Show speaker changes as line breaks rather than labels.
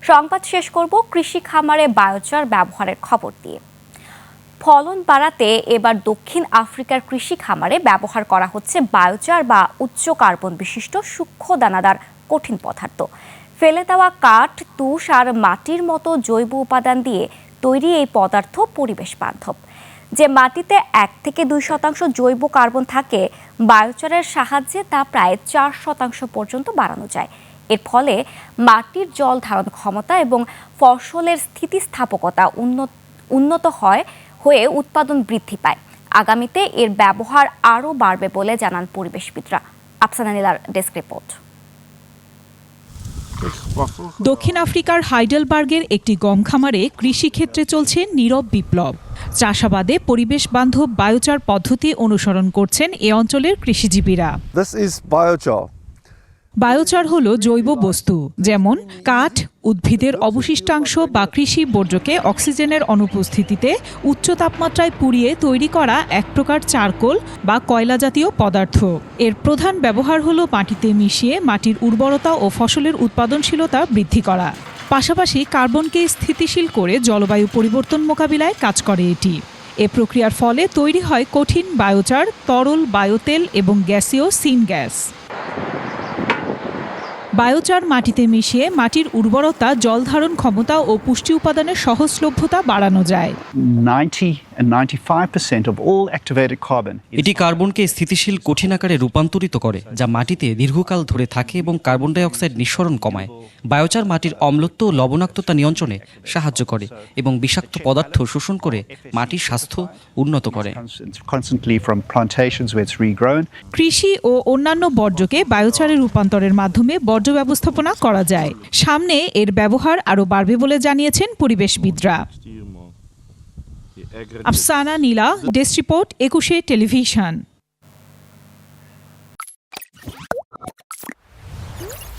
সংবাদ শেষ করব কৃষি খামারে বায়োচার ব্যবহারের খবর দিয়ে। ফলন বাড়াতে এবার দক্ষিণ আফ্রিকার কৃষি খামারে ব্যবহার করা হচ্ছে বায়োচার বা উচ্চ কার্বন বিশিষ্ট সূক্ষ্ম দানাদার কঠিন পদার্থ। ফেলে দেওয়া কাঠ, তুষ আর মাটির মতো জৈব উপাদান দিয়ে তৈরি এই পদার্থ পরিবেশ বান্ধব। যে মাটিতে 1 থেকে 2% জৈব কার্বন থাকে, বায়োচারের সাহায্যে তা প্রায় 4% পর্যন্ত বাড়ানো যায়। এর ফলে মাটির জল ধারণ ক্ষমতা এবং ফসলের স্থিতিস্থাপকতা উন্নত হয়ে উৎপাদন বৃদ্ধি পায়। আগামীতে এর ব্যবহার আরও বাড়বে বলে জানান পরিবেশবিদরা। আফসানা নীলার ডেস্ক রিপোর্ট।
দক্ষিণ আফ্রিকার হাইডেলবার্গের একটি গম খামারে কৃষিক্ষেত্রে চলছে নীরব বিপ্লব। চাষাবাদে পরিবেশ বান্ধব বায়োচার পদ্ধতি অনুসরণ করছেন এ অঞ্চলের কৃষিজীবীরা। বায়োচার হলো জৈব বস্তু, যেমন কাঠ, উদ্ভিদের অবশিষ্টাংশ বা কৃষি বর্জ্যকে অক্সিজেনের অনুপস্থিতিতে উচ্চ তাপমাত্রায় পুড়িয়ে তৈরি করা এক প্রকার চারকোল বা কয়লা জাতীয় পদার্থ। এর প্রধান ব্যবহার হলো মাটিতে মিশিয়ে মাটির উর্বরতা ও ফসলের উৎপাদনশীলতা বৃদ্ধি করা। পাশাপাশি কার্বনকে স্থিতিশীল করে জলবায়ু পরিবর্তন মোকাবিলায় কাজ করে এটি। এ প্রক্রিয়ার ফলে তৈরি হয় কঠিন বায়োচার, তরল বায়োতেল এবং গ্যাসীয় সিন গ্যাস। বায়োচার মাটিতে মিশিয়ে মাটির উর্বরতা, জল ধারণ ক্ষমতা ও পুষ্টি উপাদানের সহজলভ্যতা বাড়ানো যায়।
এটি কার্বনকে স্থিতিশীল কঠিন আকারে রূপান্তরিত করে, যা মাটিতে দীর্ঘকাল ধরে থাকে এবং কার্বন ডাই অক্সাইড নিঃসরণ কমায়। বায়োচার মাটির অম্লত্ব ও লবণাক্ততা নিয়ন্ত্রণে সাহায্য করে এবং বিষাক্ত পদার্থ শোষণ করে মাটির স্বাস্থ্য উন্নত করে।
কৃষি ও অন্যান্য বর্জ্যকে বায়োচারে রূপান্তরের মাধ্যমে বর্জ্য ব্যবস্থাপনা করা যায়। সামনে এর ব্যবহার আরও বাড়বে বলে জানিয়েছেন পরিবেশবিদরা। আফসানা নীলা, ডেস্ক রিপোর্ট, 21 টেলিভিশন।